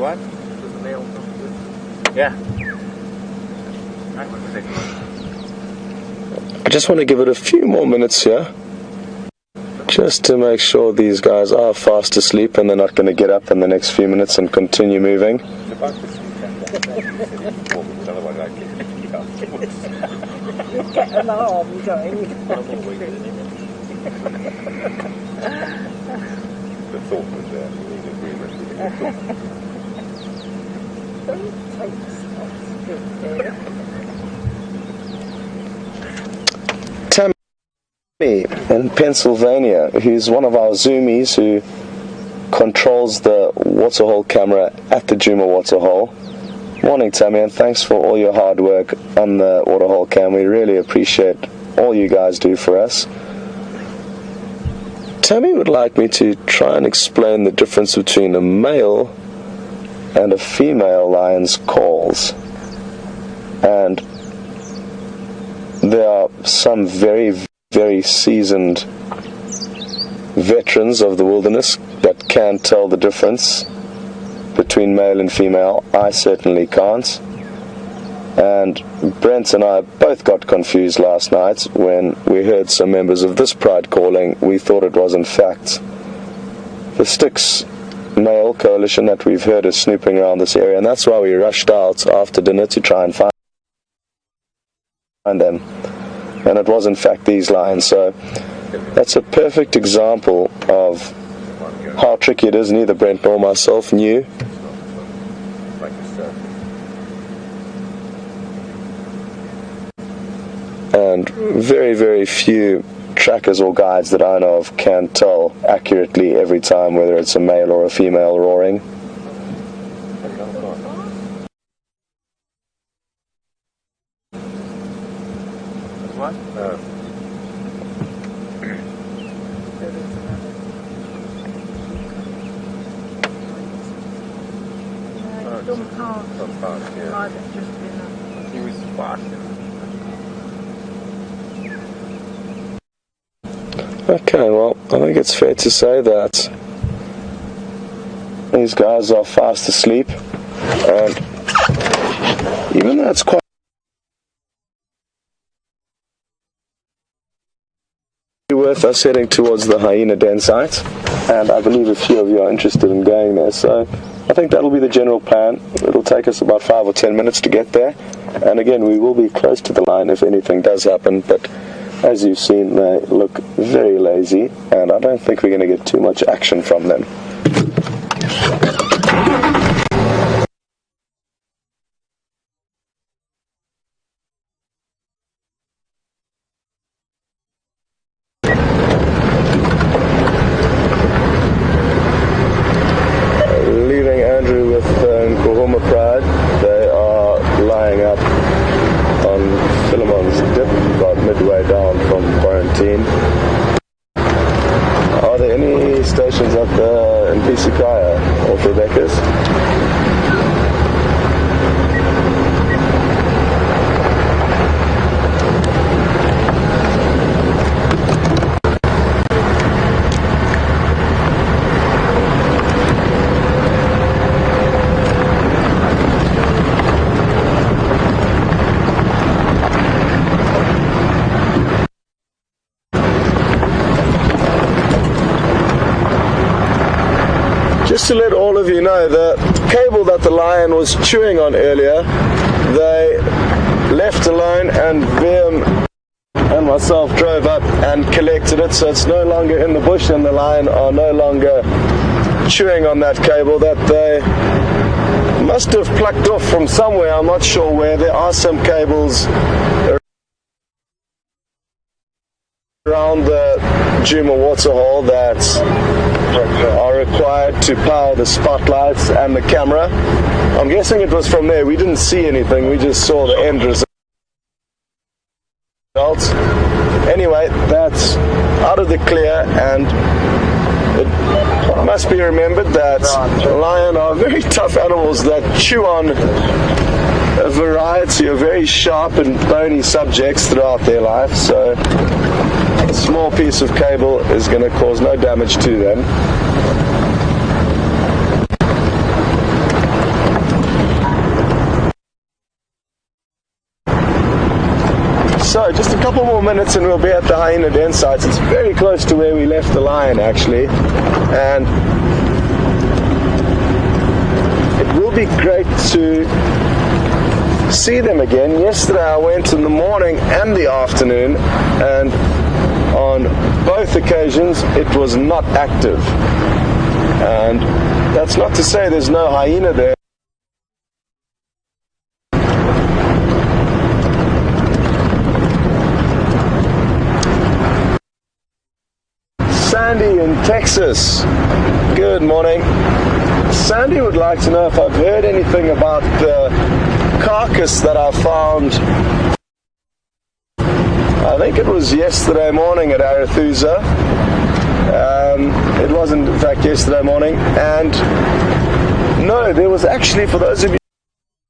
what? Yeah. I just want to give it a few more minutes here, just to make sure these guys are fast asleep and they're not going to get up in the next few minutes and continue moving. Get an arm going. The thought was there, we need agreement. Don't take stops good there. Tammy in Pennsylvania, who's one of our zoomies who controls the waterhole camera at the Djuma waterhole. Morning, Tammy, and thanks for all your hard work on the waterhole cam. We really appreciate all you guys do for us. Tammy would like me to try and explain the difference between a male and a female lion's calls. And there are some very, very seasoned veterans of the wilderness that can tell the difference between male and female. I certainly can't. And Brent and I both got confused last night when we heard some members of this pride calling. We thought it was in fact the Styx male coalition that we've heard is snooping around this area, and that's why we rushed out after dinner to try and find them. And it was in fact these lions. So that's a perfect example of how tricky it is. Neither Brent nor myself knew. And very, very few trackers or guides that I know of can tell accurately every time whether it's a male or a female roaring. What? He was sparking. Okay, well, I think it's fair to say that these guys are fast asleep, and even though it's quite worth us heading towards the hyena den site, and I believe a few of you are interested in going there, so I think that'll be the general plan. It'll take us about 5 or 10 minutes to get there, and again, we will be close to the line if anything does happen, but as you've seen, they look very lazy, and I don't think we're going to get too much action from them. Leaving Andrew with Nkuhuma Pride, they are lying up on Philemon's Dip, about midway down from quarantine. Are there any stations up there in Pisikaya or Rebecca's? Just to let all of you know, the cable that the lion was chewing on earlier, they left alone, and Liam and myself drove up and collected it, so it's no longer in the bush, and the lion are no longer chewing on that cable that they must have plucked off from somewhere. I'm not sure where. There are some cables around the Djuma waterhole that are required to power the spotlights and the camera. I'm guessing it was from there. We didn't see anything, we just saw the end result. Anyway, that's out of the clear, and it must be remembered that lions are very tough animals that chew on a variety of very sharp and bony subjects throughout their life, so a small piece of cable is going to cause no damage to them. So, just a couple more minutes and we'll be at the hyena den site. It's very close to where we left the lion, actually. And it will be great to see them again. Yesterday I went in the morning and the afternoon, and on both occasions it was not active. And that's not to say there's no hyena there. Sandy in Texas, good morning. Sandy would like to know if I've heard anything about the carcass that I found, I think it was yesterday morning at Arathusa. It wasn't, in fact, yesterday morning. And no, there was actually, for those of you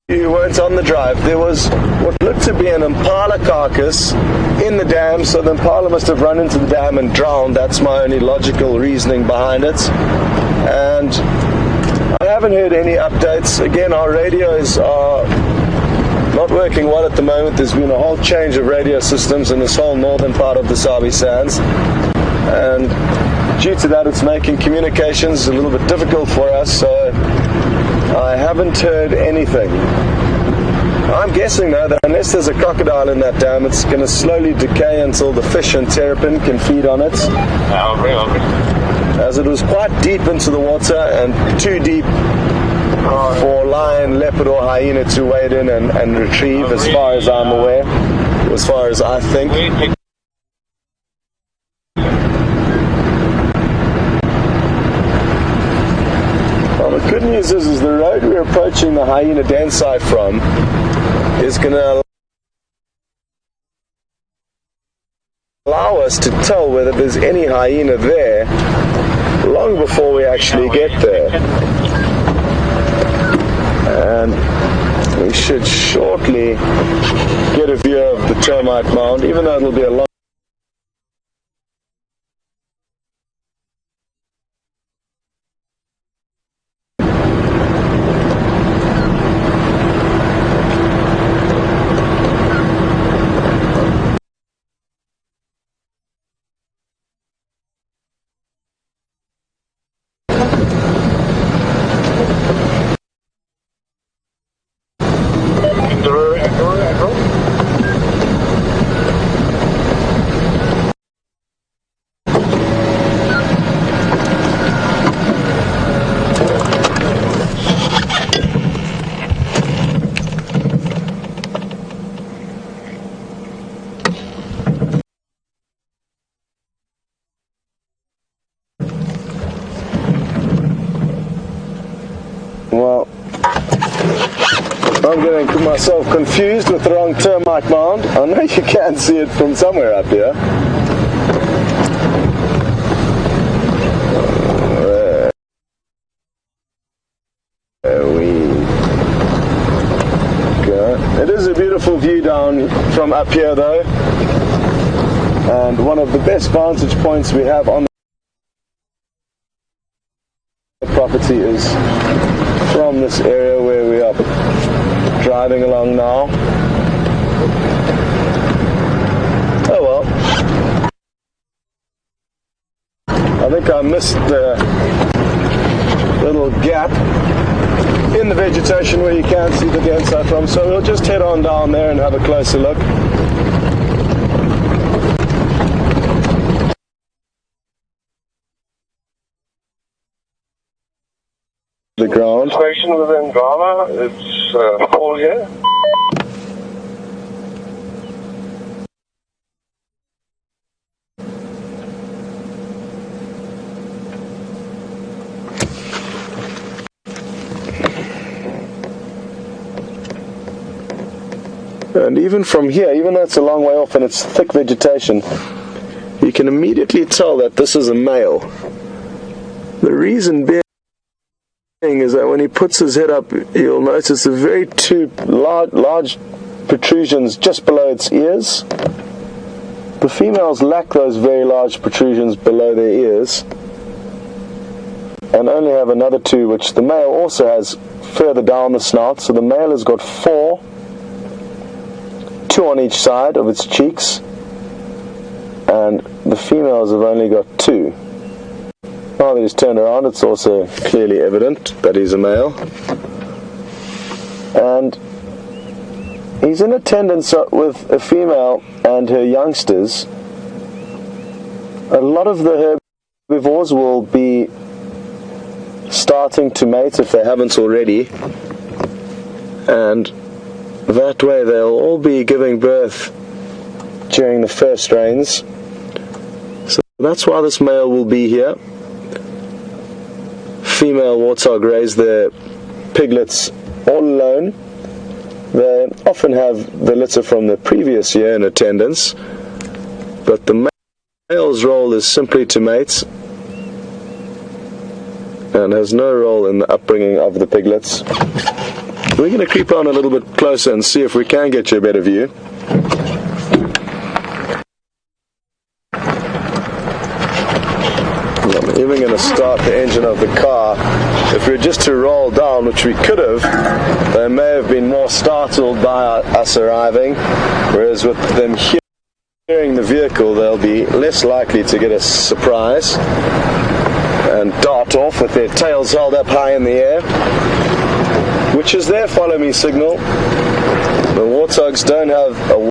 who weren't on the drive, there was what looked to be an impala carcass in the dam. So the impala must have run into the dam and drowned. That's my only logical reasoning behind it. And I haven't heard any updates. Again, our radios are not working well at the moment. There's been a whole change of radio systems in this whole northern part of the Sabi Sands, and due to that it's making communications a little bit difficult for us, so I haven't heard anything. I'm guessing though that unless there's a crocodile in that dam, it's going to slowly decay until the fish and terrapin can feed on it, as it was quite deep into the water and too deep for lion, leopard or hyena to wade in and retrieve, as far as I'm aware, as far as I think. Well, the good news is the road we're approaching the hyena den site from is going to allow us to tell whether there's any hyena there long before we actually get there. And we should shortly get a view of the termite mound, even though it'll be a long Well, I'm getting myself confused with the wrong termite mound. I know you can see it from somewhere up here. There we go. It is a beautiful view down from up here though, and one of the best vantage points we have on the property is from this area where we are driving along now. Oh well. I think I missed the little gap in the vegetation where you can see the den site from, so we'll just head on down there and have a closer look. The ground. Station within Djuma, it's all here. And even from here, even though it's a long way off and it's thick vegetation, you can immediately tell that this is a male. The reason being is that when he puts his head up, you'll notice very two large protrusions just below its ears. The females lack those very large protrusions below their ears, and only have another two, which the male also has further down the snout. So the male has got 4, 2 on each side of its cheeks, and the females have only got 2. Now that he's turned around, it's also clearly evident that he's a male. And he's in attendance with a female and her youngsters. A lot of the herbivores will be starting to mate if they haven't already, and that way they'll all be giving birth during the first rains. So that's why this male will be here. Female warthog raise their piglets all alone. They often have the litter from the previous year in attendance, but the male's role is simply to mate and has no role in the upbringing of the piglets. We're going to creep on a little bit closer and see if we can get you a better view. I'm even going to start the engine of the car. If we were just to roll down, which we could have, they may have been more startled by us arriving, whereas with them hearing the vehicle, they'll be less likely to get a surprise and dart off with their tails held up high in the air, which is their follow me signal. The warthogs don't have a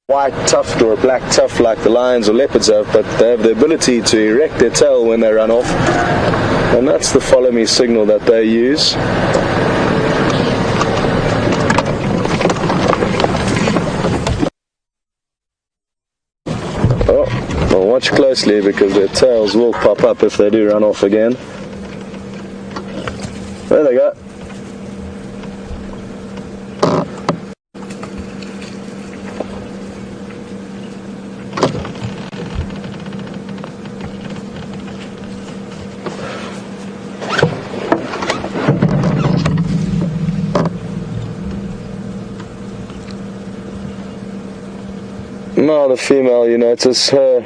white tuft or a black tuft like the lions or leopards have, but they have the ability to erect their tail when they run off, and that's the follow me signal that they use. Well, watch closely because their tails will pop up if they do run off again. There they go. Now the female, you notice her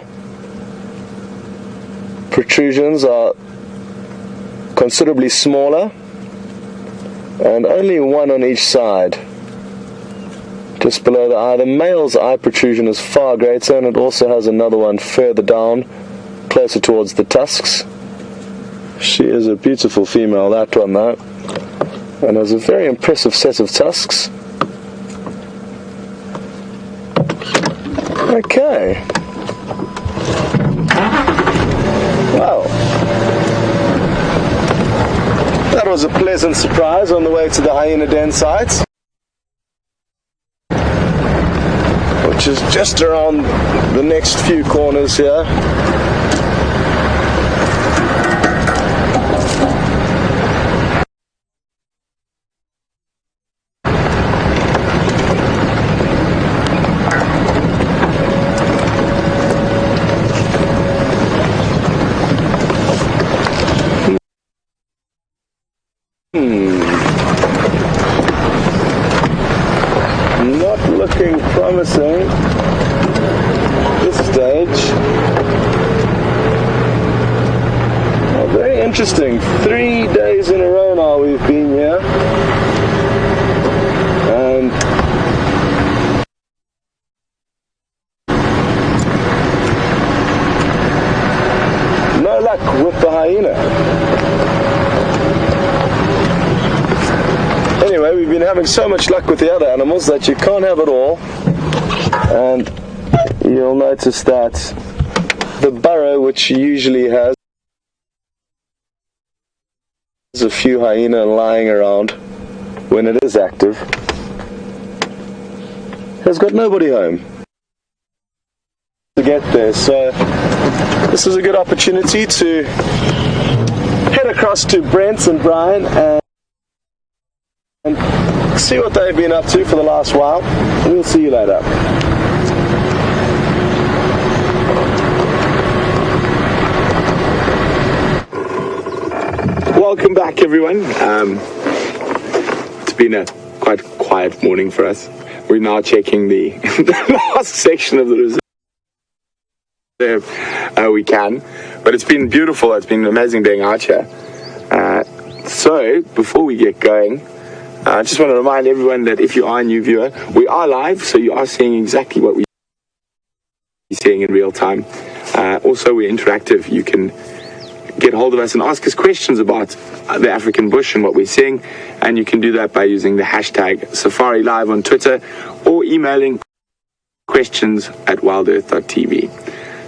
protrusions are considerably smaller and only 1 on each side, just below the eye. The male's eye protrusion is far greater, and it also has another one further down, closer towards the tusks. She is a beautiful female, that one though, and has a very impressive set of tusks. Okay. Well, that was a pleasant surprise on the way to the hyena den site, which is just around the next few corners here. Not looking promising at this stage. Well, very interesting. 3 days in a row now we've been here, and no luck with the hyena. Anyway, we've been having so much luck with the other animals that you can't have it all, and you'll notice that the burrow, which usually has a few hyena lying around when it is active, has got nobody home to get there. So this is a good opportunity to head across to Brent and Brian and see what they've been up to for the last while. We'll see you later. Welcome back, everyone. It's been a quite quiet morning for us. We're now checking the, the last section of the reserve we can, but it's been beautiful. It's been amazing being out here. So before we get going, I just want to remind everyone that if you are a new viewer, we are live, so you are seeing exactly what we're seeing in real time. Also, we're interactive. You can get hold of us and ask us questions about the African bush and what we're seeing, and you can do that by using the hashtag Safari Live on Twitter or emailing questions at WildEarthTV.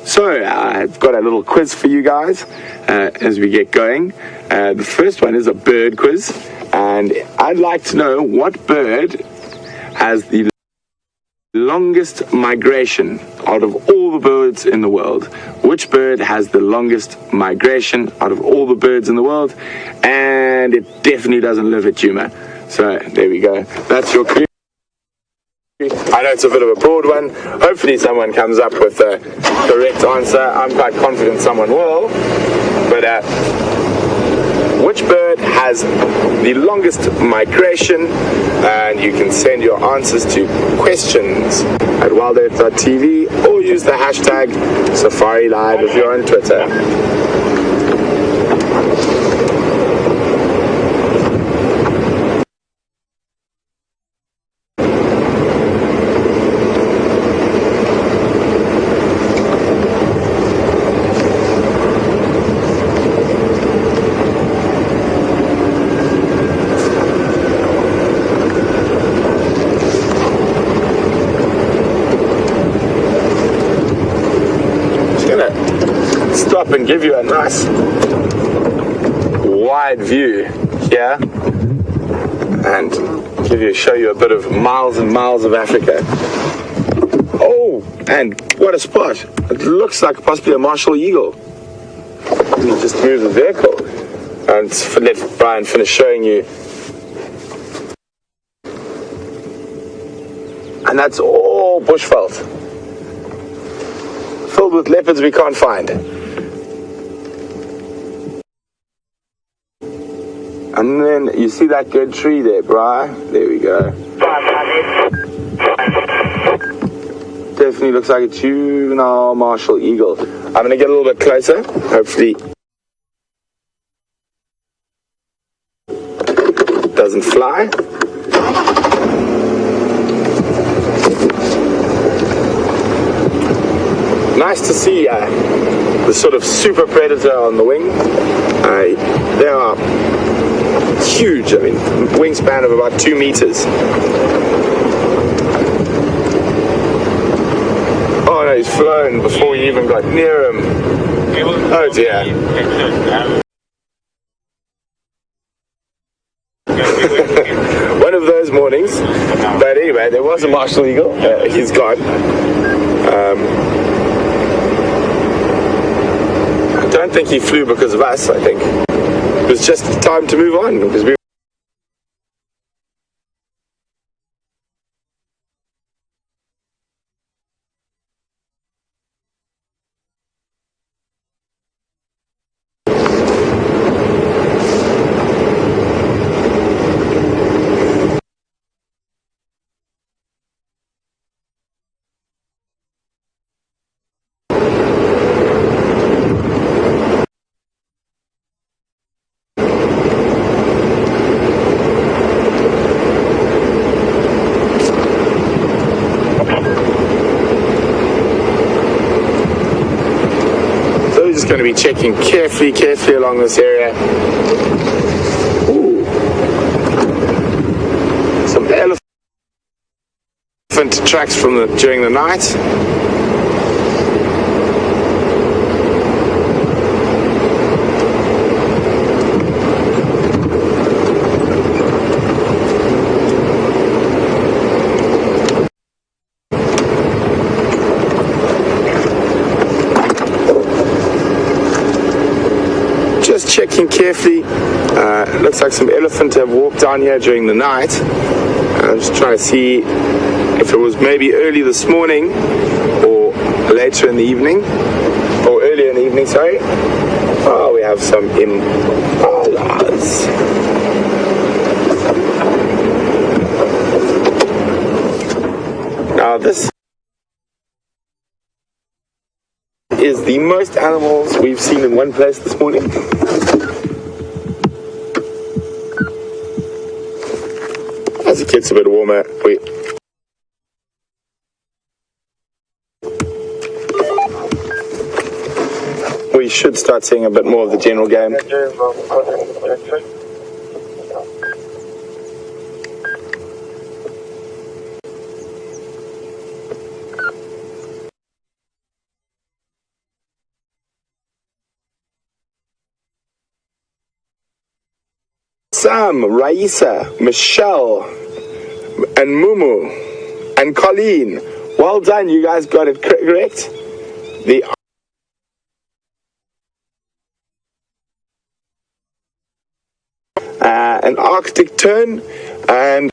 So I've got a little quiz for you guys as we get going. The first one is a bird quiz, and I'd like to know what bird has the longest migration out of all the birds in the world. Which bird has the longest migration out of all the birds in the world? And it definitely doesn't live at Djuma. So there we go. That's your clue. I know it's a bit of a broad one. Hopefully someone comes up with a correct answer. I'm quite confident someone will. But which bird has the longest migration? And you can send your answers to questions at WildEarthTV or use the hashtag Safari Live if you're on Twitter. Stop and give you a nice wide view here and show you a bit of miles and miles of Africa. Oh, and what a spot. It looks like possibly a martial eagle. Let me just move the vehicle and let Brian finish showing you. And that's all bushveld, filled with leopards we can't find. And then you see that good tree there, Brian? There we go. Definitely looks like a juvenile martial eagle. I'm going to get a little bit closer. Hopefully it doesn't fly. Nice to see the sort of super predator on the wing. They are huge. I mean, wingspan of about 2 meters. Oh no, he's flown before you even got near him. Oh dear. One of those mornings. But anyway, there was a martial eagle. He's gone. I don't think he flew because of us. I think it was just time to move on because we. Going to be checking carefully along this area. Ooh. Some elephant tracks from during the night. Checking carefully. Looks like some elephant have walked down here during the night. I'm just trying to see if it was maybe early this morning or later in the evening, or earlier in the evening, sorry. Oh, we have some impalas. Now this is the most animals we've seen in one place this morning. as it gets a bit warmer, we should start seeing a bit more of the general game. Sam, Raisa, Michelle, and Mumu, and Colleen. Well done, you guys got it correct. An Arctic tern, and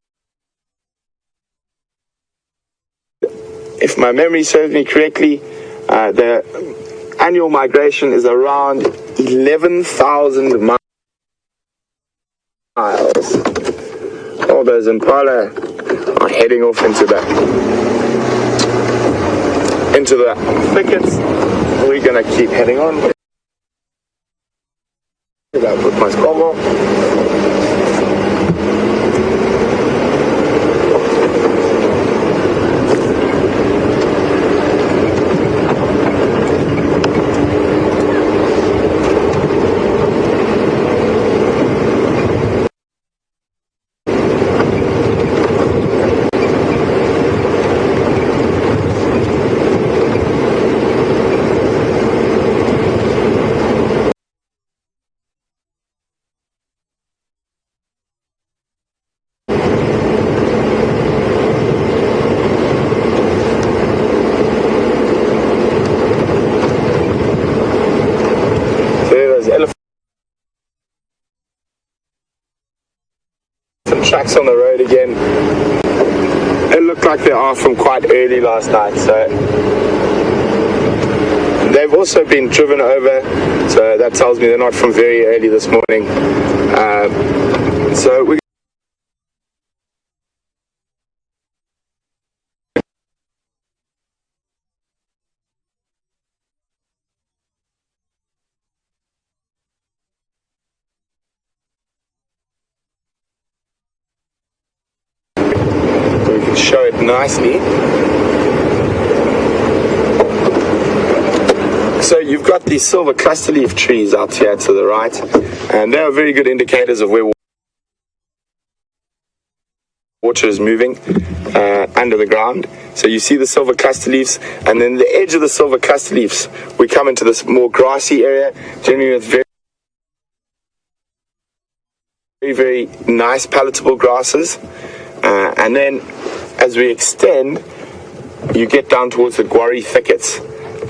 if my memory serves me correctly, the annual migration is around 11,000 miles. All those impala are heading off into the thickets. We're gonna keep heading on. With my squabble. Tracks on the road again. It looked like they are from quite early last night, so they've also been driven over, so that tells me they're not from very early this morning. So we can show it nicely. So you've got these silver cluster leaf trees out here to the right, and they are very good indicators of where water is moving under the ground. So you see the silver cluster leaves, and then the edge of the silver cluster leaves, we come into this more grassy area, generally with very nice palatable grasses. And then as we extend, you get down towards the guarri thickets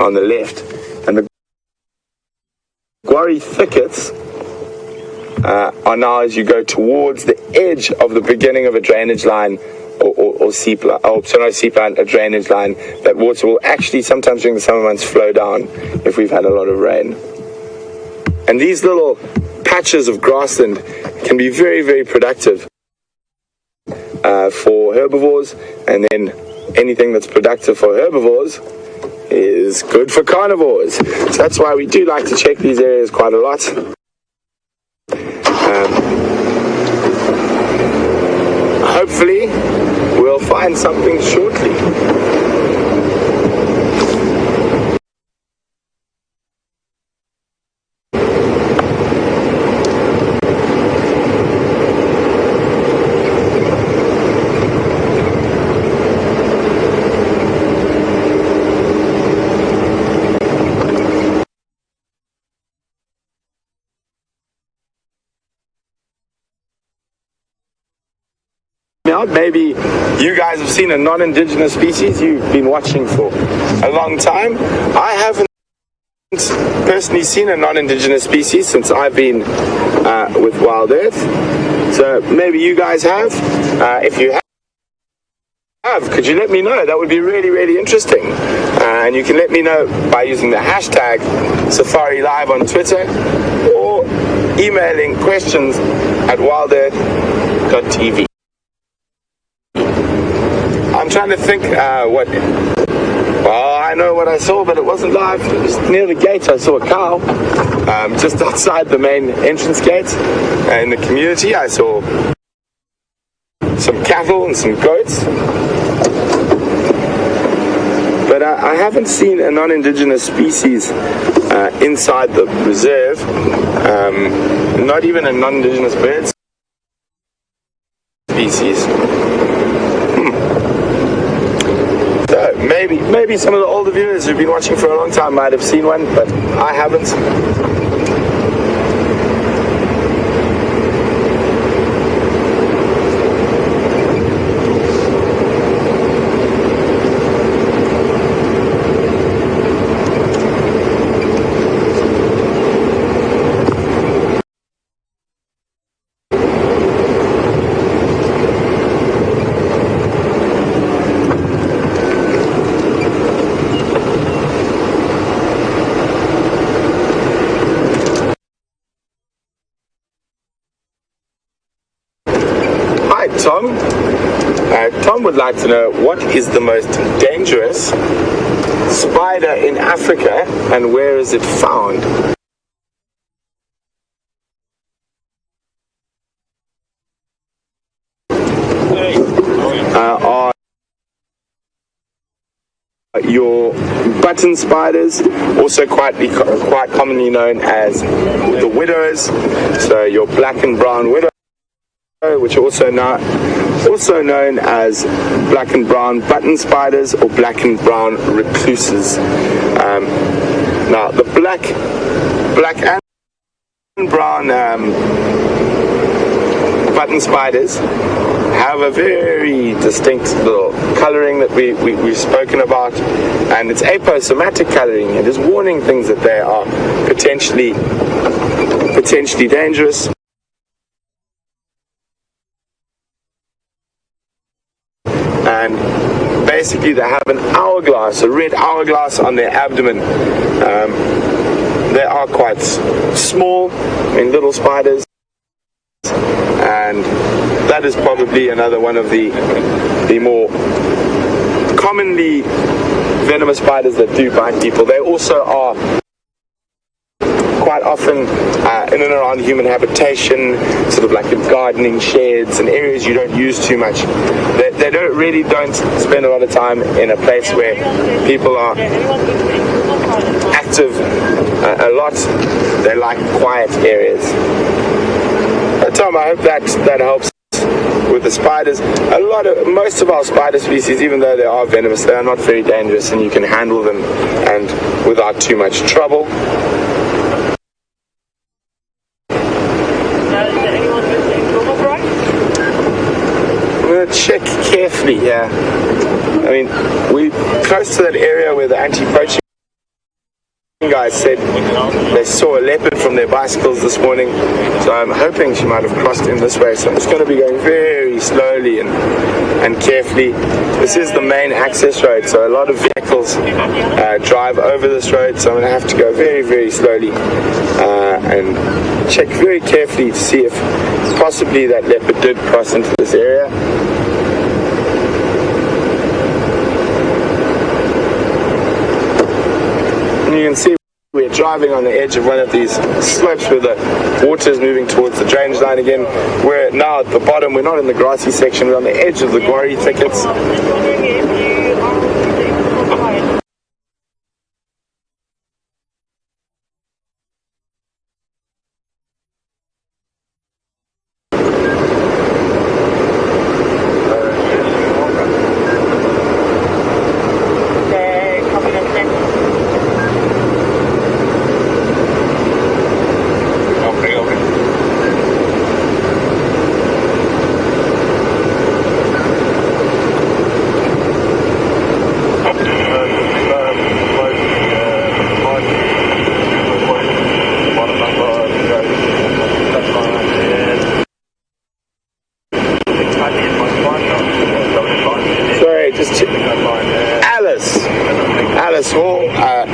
on the left. And the guarri thickets are now as you go towards the edge of the beginning of a drainage line or seep line, a drainage line. That water will actually sometimes during the summer months flow down if we've had a lot of rain. And these little patches of grassland can be very, very productive for herbivores, and then anything that's productive for herbivores is good for carnivores. So that's why we do like to check these areas quite a lot. Hopefully we'll find something shortly. Maybe you guys have seen a non-indigenous species you've been watching for a long time. I haven't personally seen a non-indigenous species since I've been with Wild Earth. So maybe you guys have. If you have, could you let me know? That would be really, really interesting. And you can let me know by using the hashtag Safari Live on Twitter or emailing questions at WildEarthTV. I'm trying to think well, I know what I saw, but it wasn't live. Just near the gate I saw a cow, just outside the main entrance gate. In the community I saw some cattle and some goats. But I haven't seen a non-indigenous species inside the reserve, not even a non-indigenous bird species. So maybe some of the older viewers who've been watching for a long time might have seen one, but I haven't. Tom. Tom would like to know, what is the most dangerous spider in Africa and where is it found? Are your button spiders, also quite commonly known as the widows, so your black and brown widow, which are also known as black and brown button spiders or black and brown recluses. Now the black and brown button spiders have a very distinct little colouring that we've spoken about, and it's aposematic colouring. It is warning things that they are potentially dangerous. And basically they have an hourglass, a red hourglass on their abdomen. They are quite small, little spiders, and that is probably another one of the more commonly venomous spiders that do bite people. They also are quite often in and around human habitation, sort of like in gardening sheds and areas you don't use too much. They don't spend a lot of time in a place where people are active a lot. They like quiet areas. Tom, I hope that helps with the spiders. Most of our spider species, even though they are venomous, they are not very dangerous, and you can handle them and without too much trouble. Check carefully here. We're close to that area where the anti-poaching guys said they saw a leopard from their bicycles this morning, so I'm hoping she might have crossed in this way. So I'm just going to be going very slowly and carefully. This is the main access road, so a lot of vehicles drive over this road, so I'm going to have to go very, very slowly and check very carefully to see if possibly that leopard did cross into this area. And you can see we're driving on the edge of one of these slopes where the water is moving towards the drainage line again. We're now at the bottom, we're not in the grassy section, we're on the edge of the quarry thickets.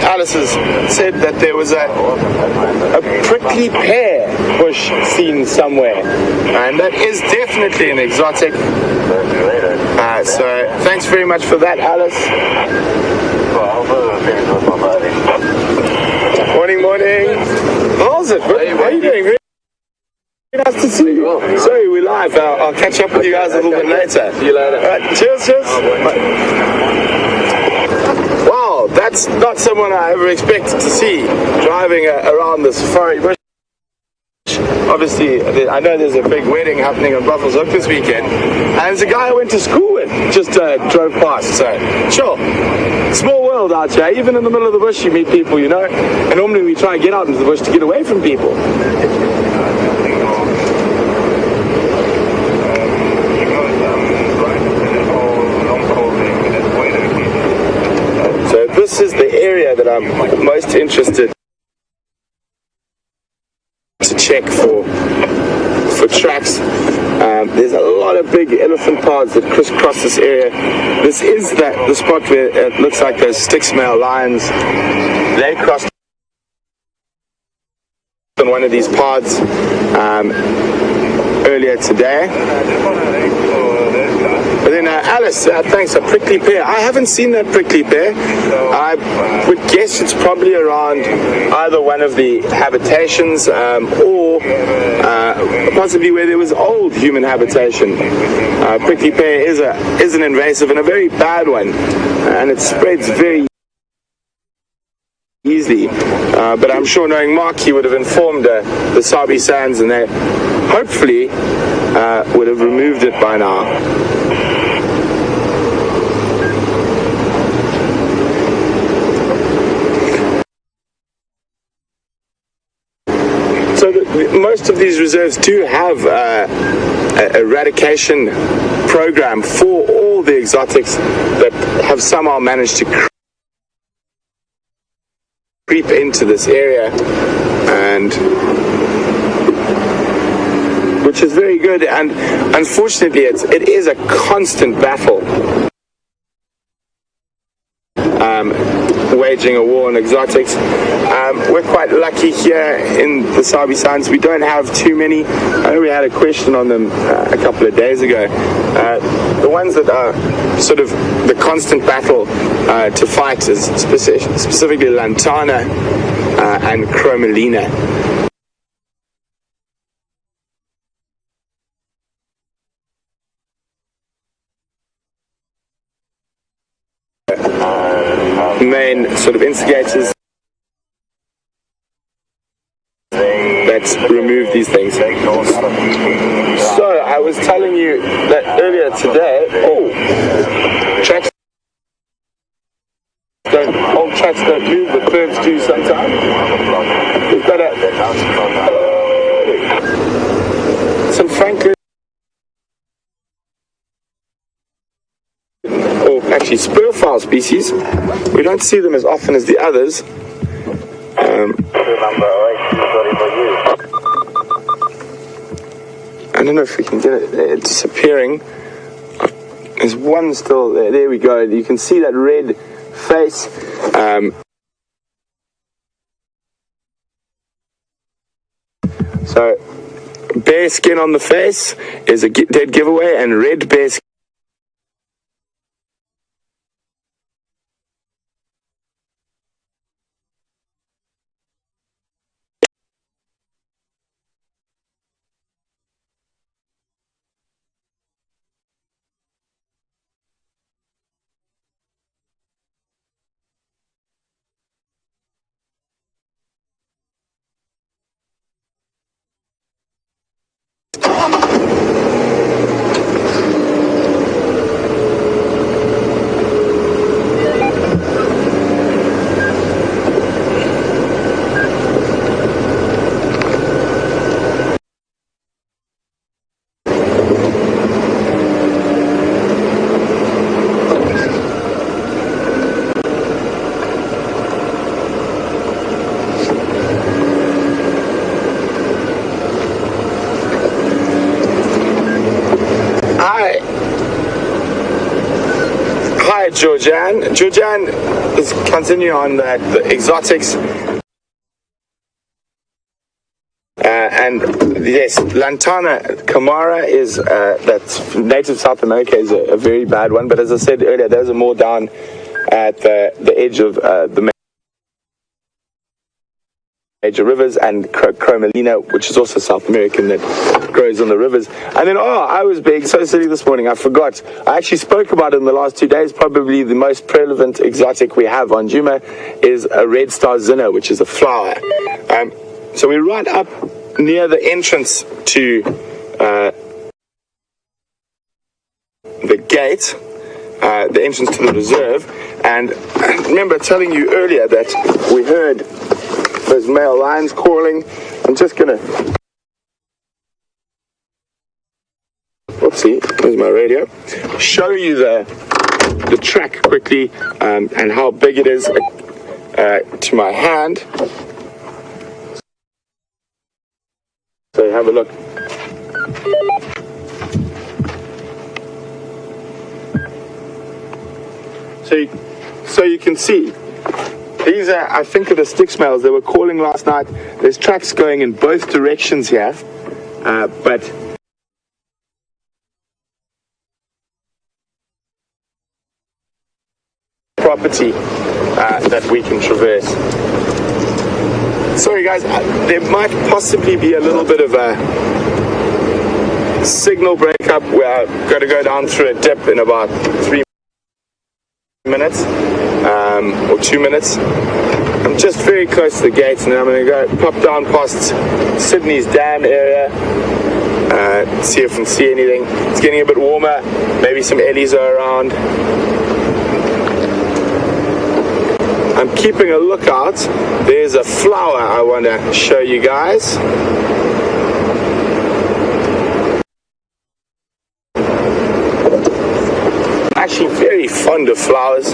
Alice has said that there was a prickly pear bush seen somewhere, and that is definitely an exotic. So thanks very much for that, Alice. Morning. How's it? How are you doing? Nice to see you. Sorry, we're live. I'll catch up with you guys a little bit later. See you later. All right, cheers. Wow, that's not someone I ever expected to see driving around the safari bush. Obviously, I know there's a big wedding happening on Buffalo's Hook this weekend, and there's a guy I went to school with just drove past. So, sure, small world out here. Even in the middle of the bush, you meet people, you know. And normally we try and get out into the bush to get away from people. So this is the area that I'm most interested to check for tracks. There's a lot of big elephant paths that crisscross this area. This is the spot where it looks like those Styx-male lions. They crossed on one of these paths earlier today. But then Alice, thanks, a prickly pear. I haven't seen that prickly pear. I would guess it's probably around either one of the habitations or possibly where there was old human habitation. Prickly pear is an invasive and a very bad one, and it spreads very easily. But I'm sure, knowing Mark, he would have informed the Sabi Sands, and they hopefully would have removed it by now. So most of these reserves do have a eradication program for all the exotics that have somehow managed to creep into this area, and which is very good. And unfortunately, it is a constant battle. Waging a war on exotics. We're quite lucky here in the Sabi Sands. We don't have too many. I know we had a question on them a couple of days ago. The ones that are sort of the constant battle to fight is specifically Lantana and Chromalina. Main sort of instigators that remove these things. So I was telling you that earlier today, old tracks don't move, but birds do sometimes. We've got some Franklin, actually spurfowl species. We don't see them as often as the others. I don't know if we can get it. They're disappearing. There's one still there. There we go. You can see that red face. So bare skin on the face is a dead giveaway, and red bare skin Georgian is continuing on the exotics, and yes, Lantana Camara is that's native South America, is a very bad one. But as I said earlier, those are more down at the edge of the major rivers, and chromalina, which is also South American, that grows on the rivers. And then, I was being so silly this morning, I forgot. I actually spoke about it in the last 2 days. Probably the most prevalent exotic we have on Djuma is a red star zinno, which is a flower. So we're right up near the entrance to the gate, the entrance to the reserve. And I remember telling you earlier that we heard those male lions calling. I'm just gonna, oopsie, there's my radio, show you the track quickly, and how big it is to my hand. So have a look. So you can see, these are, I think, are the stick males. They were calling last night. There's tracks going in both directions here, but property that we can traverse. Sorry guys, there might possibly be a little bit of a signal breakup where I've got to go down through a dip in about 3 minutes or 2 minutes. I'm just very close to the gates, and then I'm going to go pop down past Sydney's dam area, see if I can see anything. It's getting a bit warmer, maybe some ellies are around. I'm keeping a lookout. There's a flower I want to show you guys. I'm actually very fond of flowers.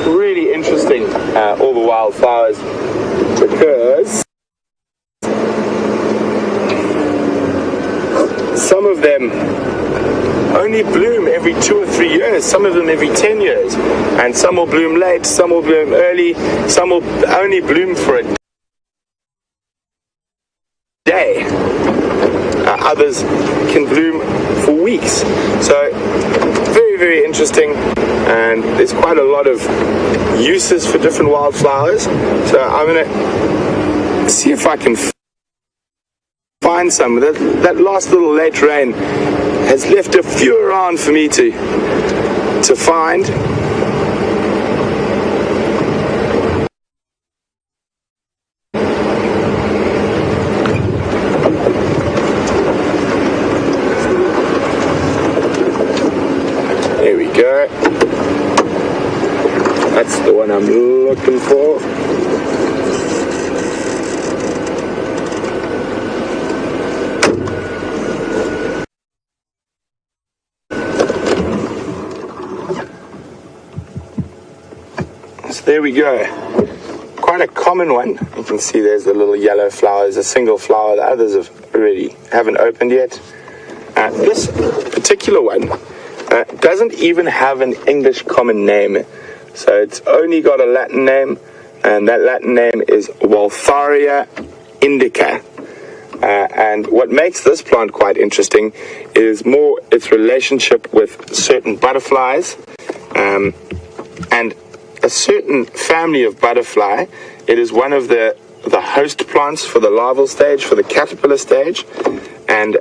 Really interesting, all the wildflowers, because some of them only bloom every 2 or 3 years, some of them every 10 years, and some will bloom late, some will bloom early, some will only bloom for a day. Others can bloom for weeks. So very, very interesting, and there's quite a lot of uses for different wildflowers. So I'm going to see if I can find some. That last little late rain has left a few around for me to find. There we go. That's the one I'm looking for. There we go. Quite a common one. You can see there's the little yellow flower. There's a single flower. The others haven't opened yet. This particular one doesn't even have an English common name. So it's only got a Latin name, and that Latin name is Waltharia indica. And what makes this plant quite interesting is more its relationship with certain butterflies, and a certain family of butterfly. It is one of the host plants for the larval stage, for the caterpillar stage, and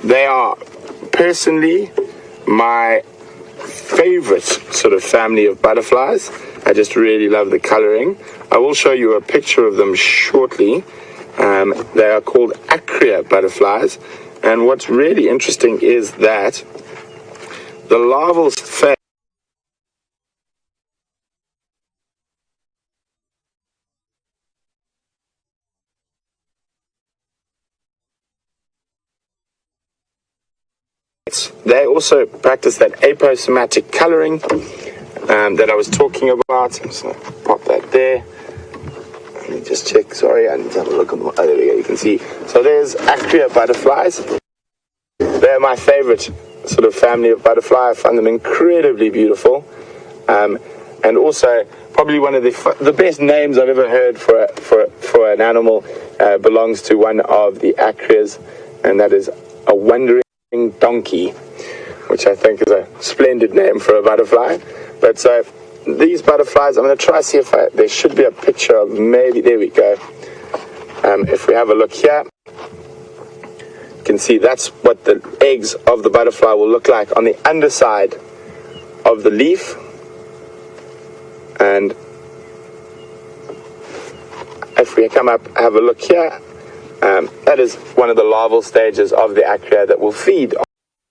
they are personally my favorite sort of family of butterflies. I just really love the coloring. I will show you a picture of them shortly. They are called acria butterflies, and what's really interesting is that the larval phase they also practice that aposematic coloring that I was talking about. I'm just going to pop that there. Let me just check. Sorry, I need to have a look on the... Oh, there we go. You can see. So there's acria butterflies. They're my favorite sort of family of butterfly. I find them incredibly beautiful. And also, probably one of the best names I've ever heard for an animal belongs to one of the acrias, and that is a wandering donkey, which I think is a splendid name for a butterfly. But so these butterflies, I'm going to try to see if there should be a picture of maybe, there we go. If we have a look here, you can see that's what the eggs of the butterfly will look like on the underside of the leaf. And if we come up, have a look here, that is one of the larval stages of the acria that will feed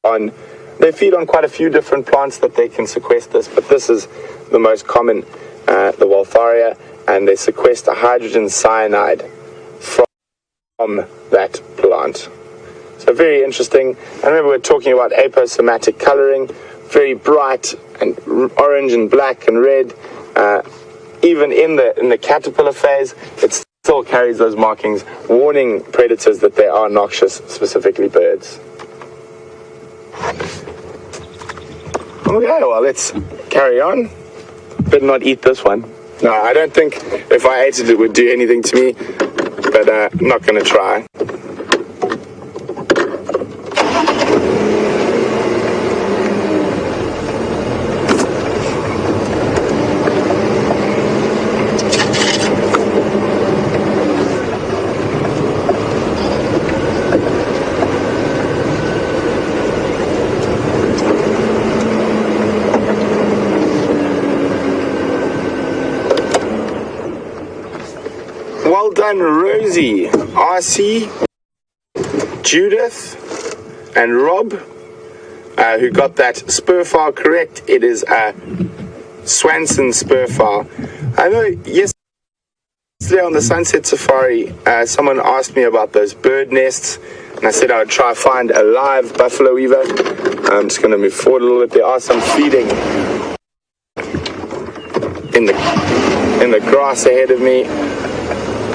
on. They feed on quite a few different plants that they can sequester this, but this is the most common, the Waltharia, and they sequester hydrogen cyanide from that plant. So very interesting. And remember, we're talking about aposematic coloring, very bright and orange and black and red. Even in the caterpillar phase, it still carries those markings, warning predators that they are noxious, specifically birds. Okay, well, let's carry on. Better not eat this one. No, I don't think if I ate it, it would do anything to me, but I'm not going to try. Well done, Rosie, RC, Judith, and Rob, who got that spur file correct. It is a Swanson spur file. I know yesterday on the Sunset Safari, someone asked me about those bird nests, and I said I would try find a live buffalo weaver. I'm just going to move forward a little bit. There are some feeding in the grass ahead of me.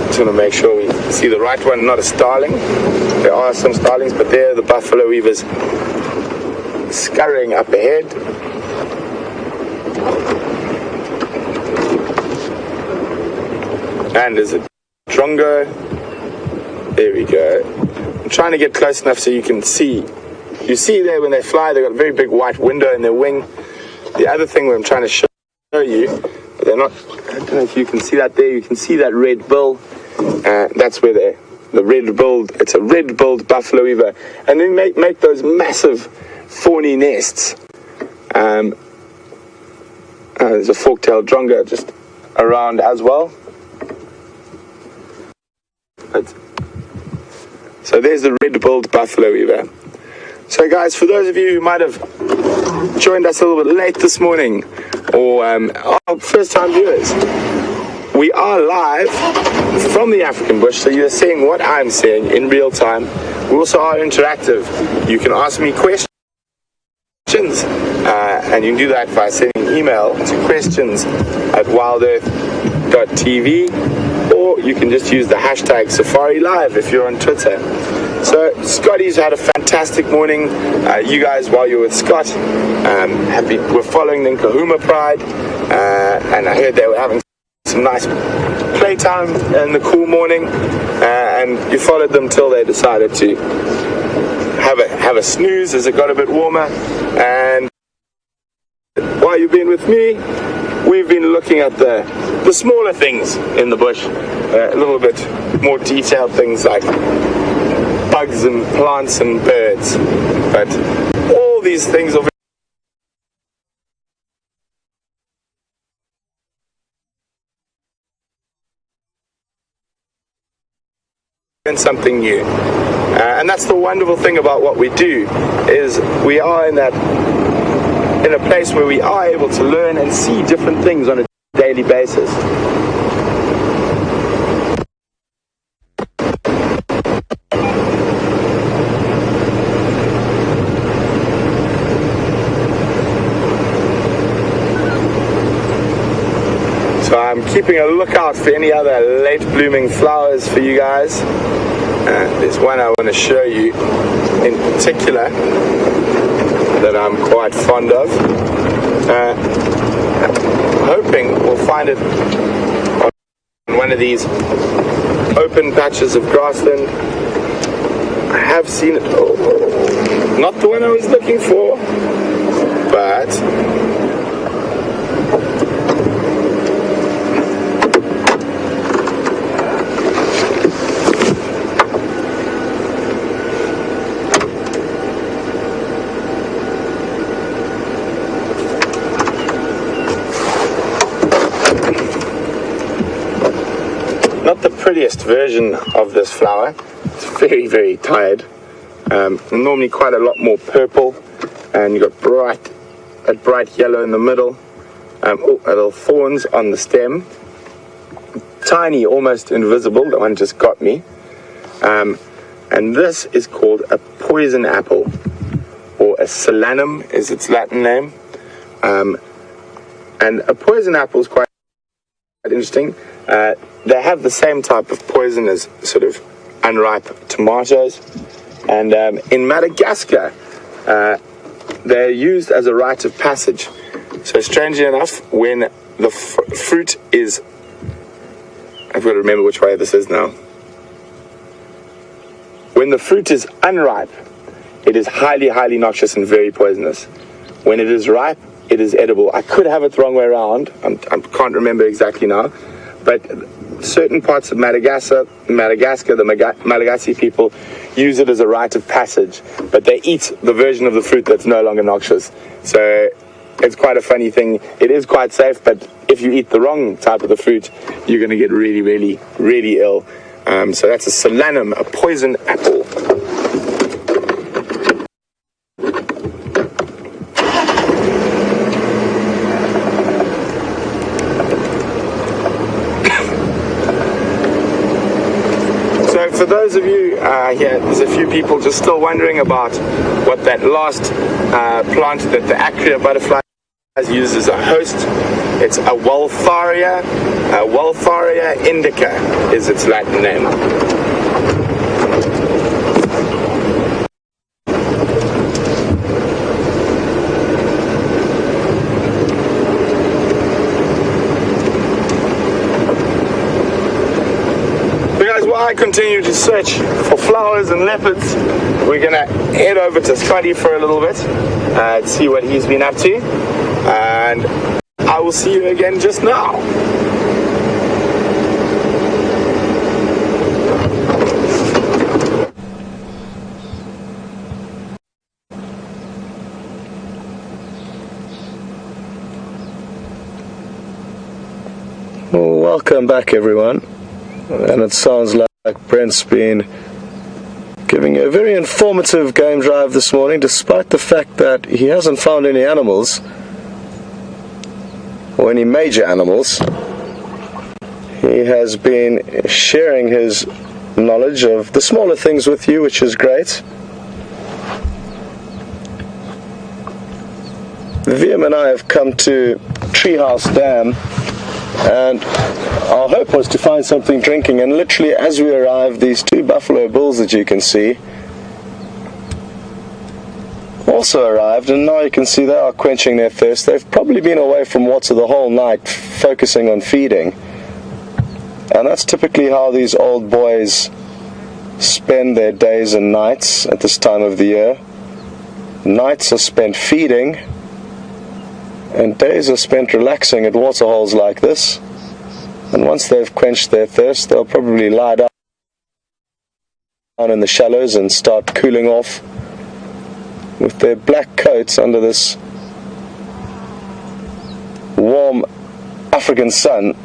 Just want to make sure we see the right one, not a starling. There are some starlings, but there are the buffalo weavers scurrying up ahead. And there's a drongo. There we go. I'm trying to get close enough so you can see. You see there when they fly, they've got a very big white window in their wing. The other thing I'm trying to show you, but they're not, I don't know if you can see that there. You can see that red bill. That's where the red-billed, it's a red-billed buffalo weaver, and then make those massive thorny nests. There's a fork-tailed drongo just around as well. So there's the red-billed buffalo weaver. So guys, for those of you who might have joined us a little bit late this morning, or our first-time viewers, we are live from the African bush, so you're seeing what I'm seeing in real time. We also are interactive. You can ask me questions, and you can do that by sending an email to questions@WildEarthTV, or you can just use the hashtag Safari Live if you're on Twitter. So Scotty's had a fantastic morning. You guys, while you're with Scott, we're following the Nkuhuma Pride, and I heard they were having some nice playtime in the cool morning, and you followed them till they decided to have a snooze as it got a bit warmer. And while you've been with me, we've been looking at the smaller things in the bush, a little bit more detailed things like bugs and plants and birds, but all these things are something new, and that's the wonderful thing about what we do, is we are in a place where we are able to learn and see different things on a daily basis. So I'm keeping a lookout for any other late blooming flowers for you guys. There's one I want to show you in particular that I'm quite fond of. Hoping we'll find it on one of these open patches of grassland. I have seen it. Oh, not the one I was looking for, but prettiest version of this flower. It's very, very tired. Normally quite a lot more purple, and you've got bright yellow in the middle. Little thorns on the stem. Tiny, almost invisible. That one just got me. And this is called a poison apple, or a solanum is its Latin name. And a poison apple is quite interesting. They have the same type of poison as sort of unripe tomatoes. And in Madagascar, they're used as a rite of passage. So strangely enough, when the fruit is... I've got to remember which way this is now. When the fruit is unripe, it is highly, highly noxious and very poisonous. When it is ripe, it is edible. I could have it the wrong way around. I can't remember exactly now. But certain parts of Madagascar, the Malagasy people use it as a rite of passage. But they eat the version of the fruit that's no longer noxious. So it's quite a funny thing. It is quite safe, but if you eat the wrong type of the fruit, you're going to get really, really, really ill. So that's a solanum, a poison apple. So for those of you here, there's a few people just still wondering about what that last plant that the acria butterfly uses as a host. It's a Wildtharia. Wildtharia indica is its Latin name. So guys, while I continue to search for flowers and leopards, we're gonna head over to Scotty for a little bit to see what he's been up to, and I will see you again just now. Well, welcome back everyone, and it sounds like Brent's been giving you a very informative game drive this morning, despite the fact that he hasn't found any animals, or any major animals. He has been sharing his knowledge of the smaller things with you, which is great. Viam and I have come to Treehouse Dam, and our hope was to find something drinking, and literally as we arrived, these two buffalo bulls that you can see also arrived, and now you can see they are quenching their thirst. They've probably been away from water the whole night, focusing on feeding, and that's typically how these old boys spend their days and nights at this time of the year. Nights are spent feeding, and days are spent relaxing at waterholes like this. And once they've quenched their thirst, they'll probably lie down in the shallows and start cooling off with their black coats under this warm African sun.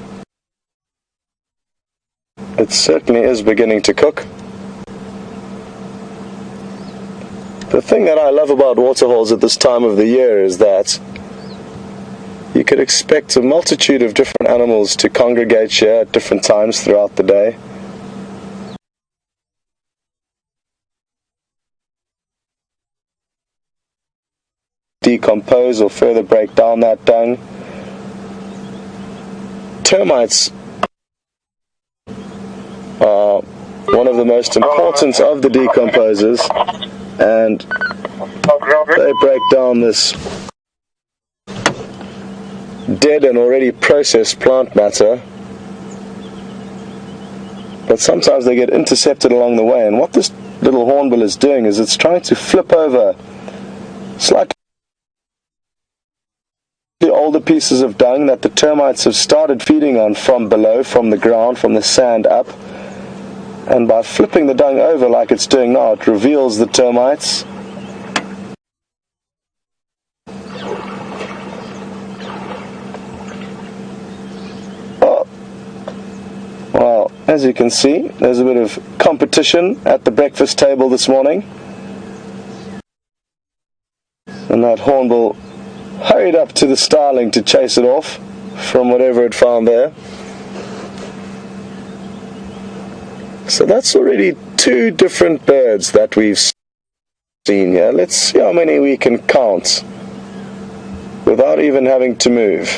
It certainly is beginning to cook. The thing that I love about waterholes at this time of the year is that you could expect a multitude of different animals to congregate here at different times throughout the day. Decompose or further break down that dung. Termites are one of the most important of the decomposers, and they break down this dead and already processed plant matter, but sometimes they get intercepted along the way, and what this little hornbill is doing is it's trying to flip over slightly older pieces of dung that the termites have started feeding on from below, from the ground, from the sand up, and by flipping the dung over like it's doing now, it reveals the termites. Well, as as you can see, there's a bit of competition at the breakfast table this morning. And that hornbill hurried up to the starling to chase it off from whatever it found there. So that's already 2 different birds that we've seen here. Let's see how many we can count without even having to move.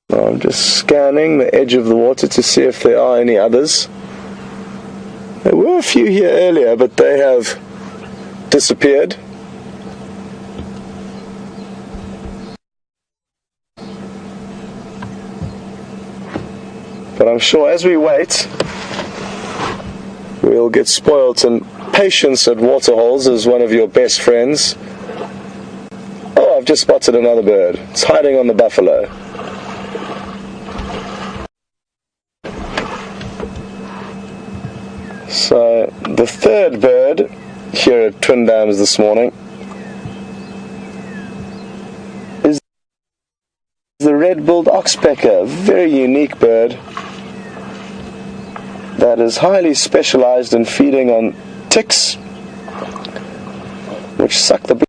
I'm just scanning the edge of the water to see if there are any others. There were a few here earlier, but they have disappeared. But I'm sure as we wait, we'll get spoilt, and patience at waterholes is one of your best friends. Oh, I've just spotted another bird. It's hiding on the buffalo. So, the third bird here at Twin Dams this morning is the red-billed oxpecker, a very unique bird that is highly specialized in feeding on ticks, which suck the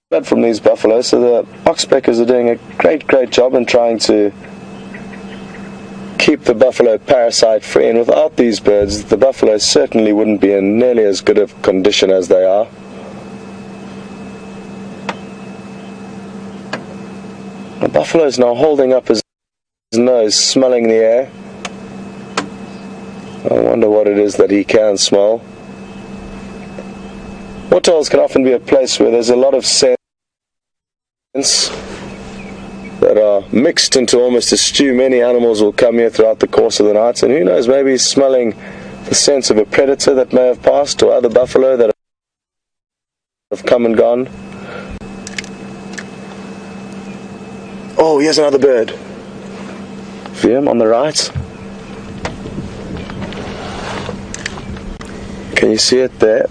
blood from these buffaloes. So the oxpeckers are doing a great job in trying to keep the buffalo parasite free, and without these birds the buffaloes certainly wouldn't be in nearly as good of condition as they are. The buffalo is now holding up his nose, smelling the air. I wonder what it is that he can smell. Waterholes can often be a place where there's a lot of scents that are mixed into almost a stew. Many animals will come here throughout the course of the night, and who knows, maybe he's smelling the scent of a predator that may have passed, or other buffalo that have come and gone. Oh, here's another bird. See him on the right? Can you see it there?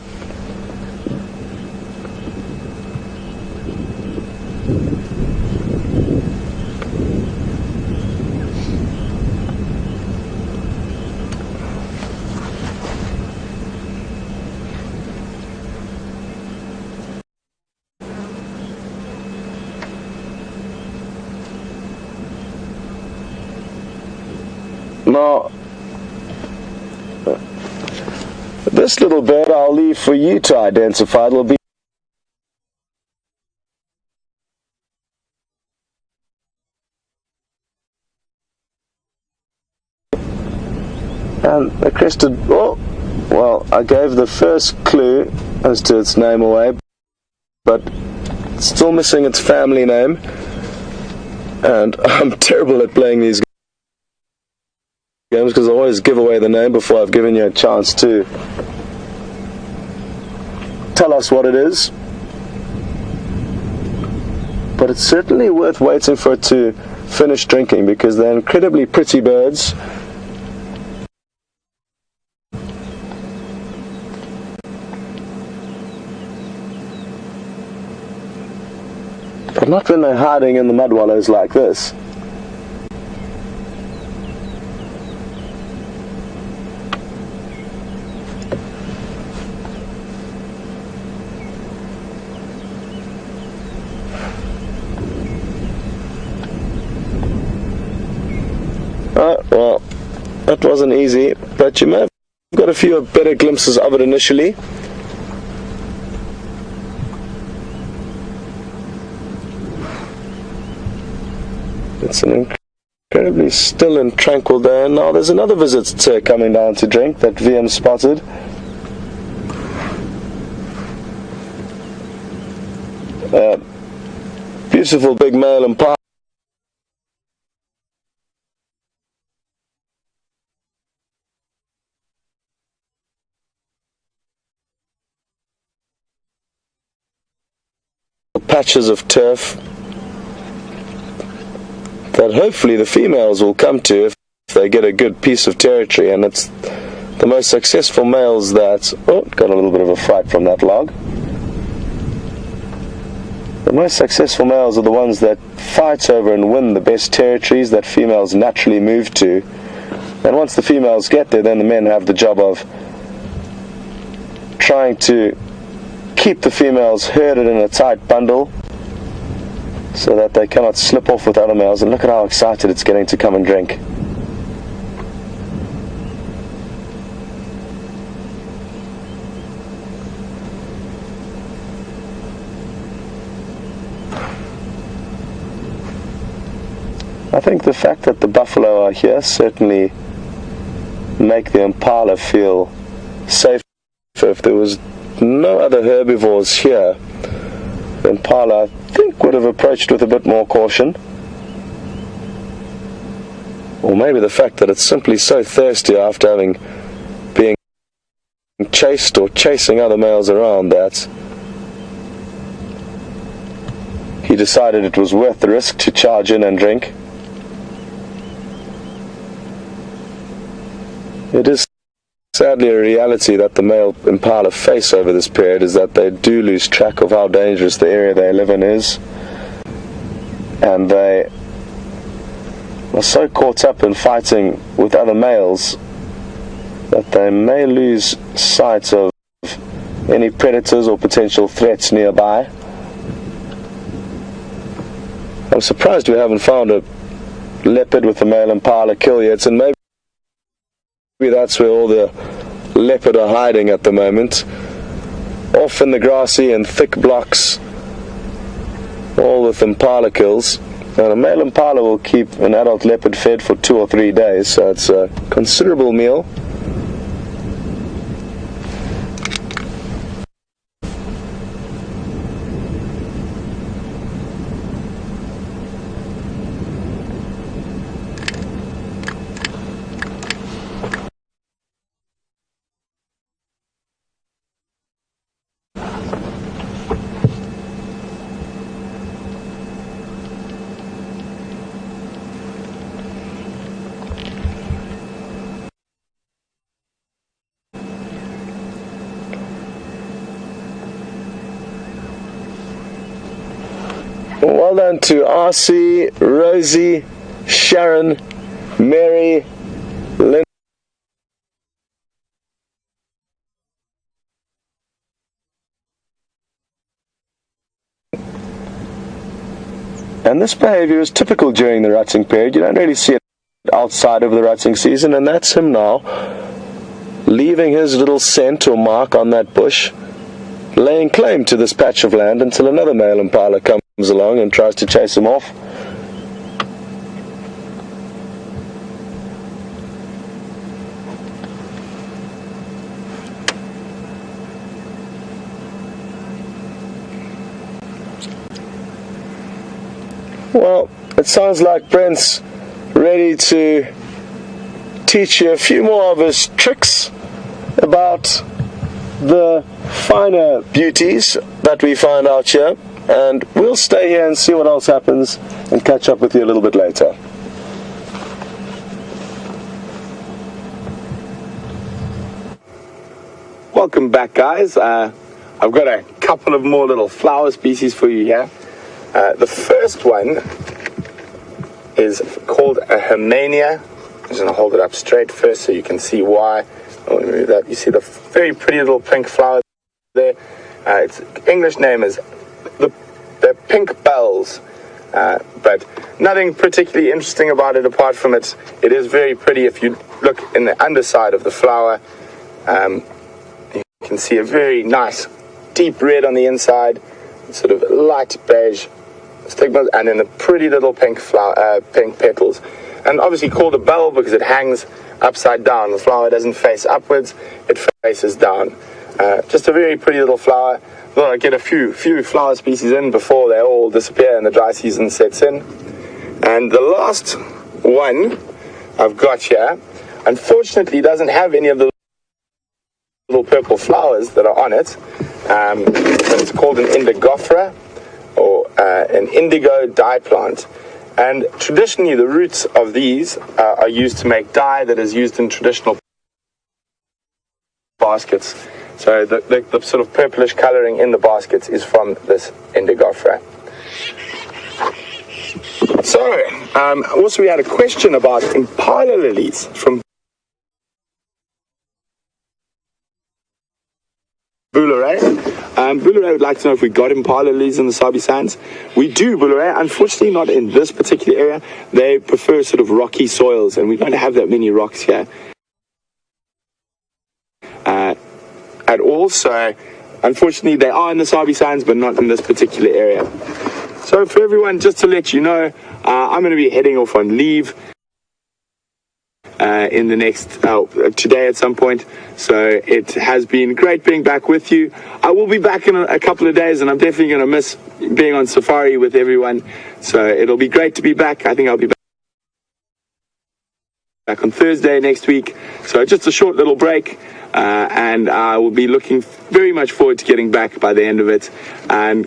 Now, this little bird I'll leave for you to identify. It'll be and the crested, oh, well, I gave the first clue as to its name away, but it's still missing its family name, and I'm terrible at playing these games because I always give away the name before I've given you a chance to tell us what it is. But it's certainly worth waiting for it to finish drinking, because they're incredibly pretty birds. But not when they're hiding in the mud wallows like this. Well, that wasn't easy, but you may have got a few better glimpses of it initially. It's an incredibly still and tranquil day, and now there's another visitor coming down to drink that VM spotted. Beautiful big male impala. Patches of turf that hopefully the females will come to if they get a good piece of territory, and it's the most successful males that, oh, got a little bit of a fright from that log. The most successful males are the ones that fight over and win the best territories that females naturally move to. And once the females get there, then the men have the job of trying to keep the females herded in a tight bundle so that they cannot slip off with other males. And look at how excited it's getting to come and drink. I think the fact that the buffalo are here certainly make the impala feel safe. If there was no other herbivores here, the impala, I think, would have approached with a bit more caution. Or maybe the fact that it's simply so thirsty after being chased or chasing other males around that he decided it was worth the risk to charge in and drink. It is sadly a reality that the male impala face over this period, is that they do lose track of how dangerous the area they live in is, and they are so caught up in fighting with other males that they may lose sight of any predators or potential threats nearby. I'm surprised we haven't found a leopard with a male impala kill yet, and maybe that's where all the leopard are hiding at the moment, off in the grassy and thick blocks, all with impala kills. And a male impala will keep an adult leopard fed for 2 or 3 days, so it's a considerable meal. Well done to RC, Rosie, Sharon, Mary, Lynn. And this behavior is typical during the rutting period. You don't really see it outside of the rutting season, and that's him now, leaving his little scent or mark on that bush, laying claim to this patch of land until another male impala comes along and tries to chase him off. Well, it sounds like Brent's ready to teach you a few more of his tricks about the finer beauties that we find out here, and we'll stay here and see what else happens and catch up with you a little bit later. Welcome back, guys. I've got a couple of more little flower species for you here. The first one is called a Hermania. I'm just going to hold it up straight first so you can see why. I'll remove that. You see the very pretty little pink flower there. Its English name is the pink bells, but nothing particularly interesting about it apart from it is very pretty. If you look in the underside of the flower, you can see a very nice deep red on the inside, sort of light beige stigmas, and then the pretty little pink flower, pink petals. And obviously called a bell because it hangs upside down. The flower doesn't face upwards, it faces down. Just a very pretty little flower. Thought I'd get a few flower species in before they all disappear and the dry season sets in. And the last one I've got here, unfortunately, doesn't have any of the little purple flowers that are on it. But it's called an Indigofera, or an indigo dye plant. And traditionally, the roots of these are used to make dye that is used in traditional baskets. So the sort of purplish coloring in the baskets is from this Indigofera. So, also we had a question about impala lilies from Bularay. Bularay would like to know if we got impala lilies in the Sabi Sands. We do, Bularay. Unfortunately, not in this particular area. They prefer sort of rocky soils, and we don't have that many rocks here at all. So, unfortunately, they are in the Sabi Sands, but not in this particular area. So, for everyone, just to let you know, I'm going to be heading off on leave in the next today at some point. So it has been great being back with you. I will be back in a couple of days, and I'm definitely going to miss being on safari with everyone. So it'll be great to be back. I think I'll be back on Thursday next week. So just a short little break, and I will be looking very much forward to getting back by the end of it. And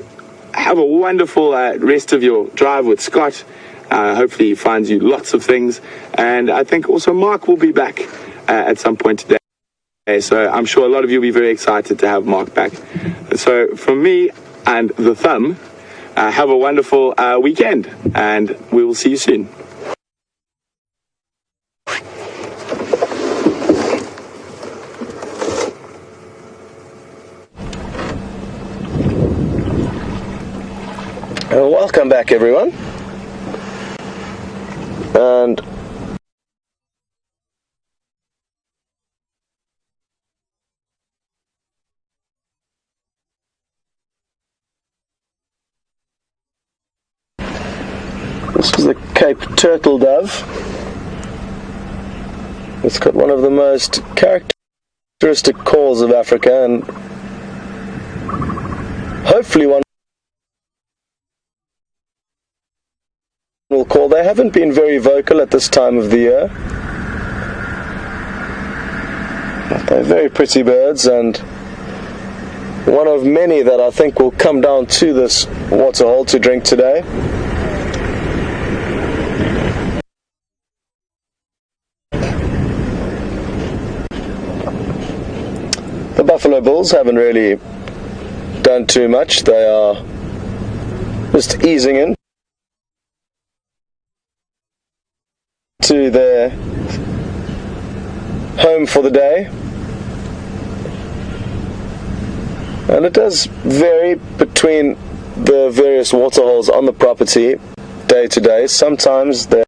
have a wonderful rest of your drive with Scott. Hopefully he finds you lots of things. And I think also Mark will be back at some point today. So I'm sure a lot of you will be very excited to have Mark back. So from me and the thumb, have a wonderful weekend, and we will see you soon. Welcome back, everyone. And this is the Cape Turtle Dove. It's got one of the most characteristic calls of Africa, and hopefully one will call. They haven't been very vocal at this time of the year. They're very pretty birds, and one of many that I think will come down to this waterhole to drink today. The buffalo bulls haven't really done too much. They are just easing in to their home for the day, and it does vary between the various waterholes on the property day to day. Sometimes they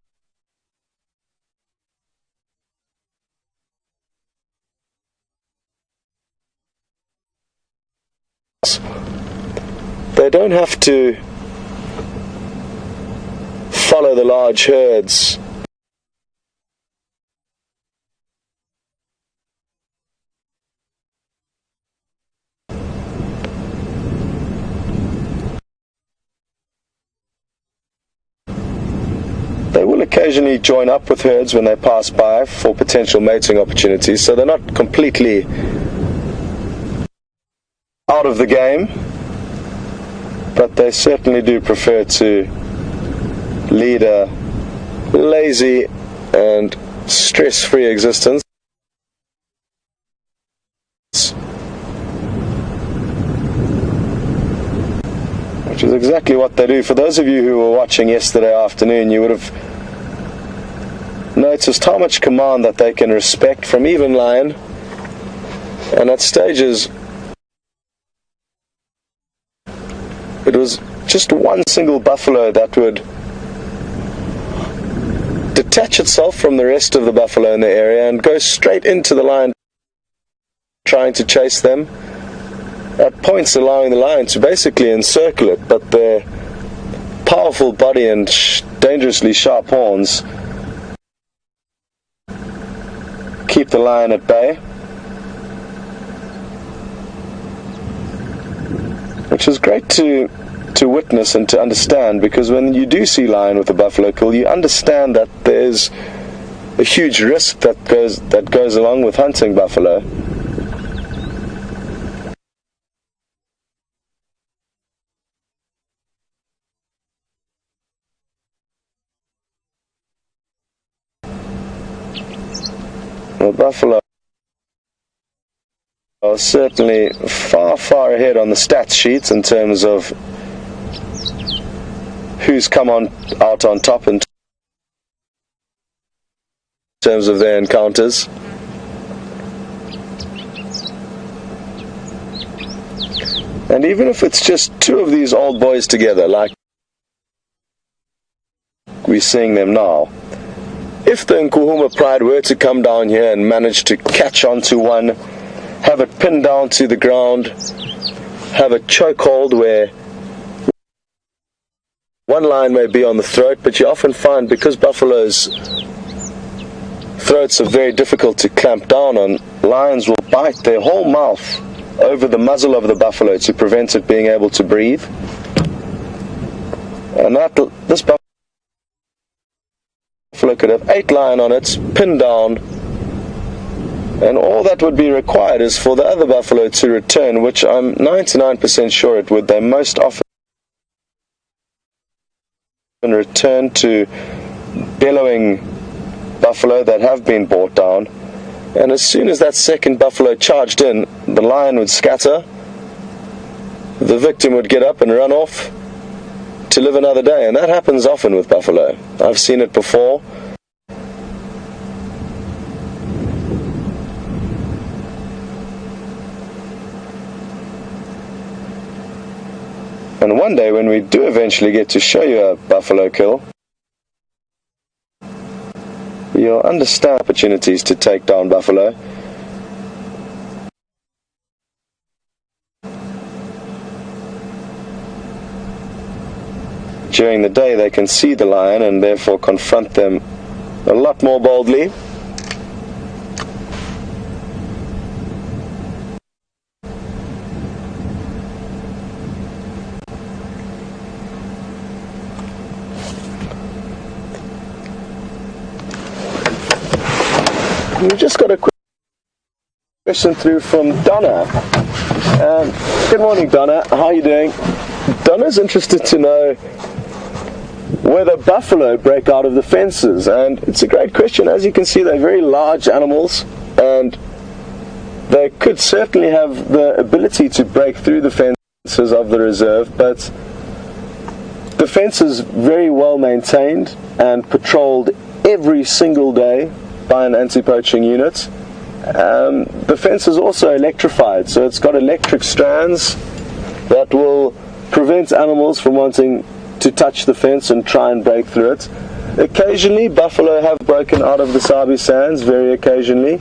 don't have to follow the large herds They will occasionally join up with herds when they pass by for potential mating opportunities, so they're not completely out of the game, but they certainly do prefer to lead a lazy and stress-free existence. Which is exactly what they do. For those of you who were watching yesterday afternoon, you would have noticed how much command that they can respect from even lion, and at stages it was just one single buffalo that would detach itself from the rest of the buffalo in the area and go straight into the lion, trying to chase them, at points allowing the lion to basically encircle it, but their powerful body and dangerously sharp horns keep the lion at bay, which is great to witness and to understand, because when you do see lion with a buffalo kill, you understand that there's a huge risk that goes along with hunting buffalo. The buffalo are certainly far ahead on the stats sheets in terms of who's come out on top in terms of their encounters. And even if it's just two of these old boys together, like we're seeing them now, if the Nkuhuma pride were to come down here and manage to catch onto one, have it pinned down to the ground, have a chokehold where one lion may be on the throat, but you often find, because buffaloes' throats are very difficult to clamp down on, lions will bite their whole mouth over the muzzle of the buffalo to prevent it being able to breathe. And this buffalo could have 8 lion on it, pinned down, and all that would be required is for the other buffalo to return, which I'm 99% sure it would. They most often return to bellowing buffalo that have been brought down, and as soon as that second buffalo charged in, the lion would scatter, the victim would get up and run off to live another day. And that happens often with buffalo. I've seen it before. And one day, when we do eventually get to show you a buffalo kill, you'll understand opportunities to take down buffalo. During the day, they can see the lion and therefore confront them a lot more boldly. We've just got a quick question through from Donna. Good morning, Donna. How are you doing? Donna's interested to know whether buffalo break out of the fences, and it's a great question. As you can see, they're very large animals, and they could certainly have the ability to break through the fences of the reserve, but the fence is very well maintained and patrolled every single day by an anti-poaching unit. The fence is also electrified, so it's got electric strands that will prevent animals from wanting to touch the fence and try and break through it. Occasionally, buffalo have broken out of the Sabi sands, very occasionally,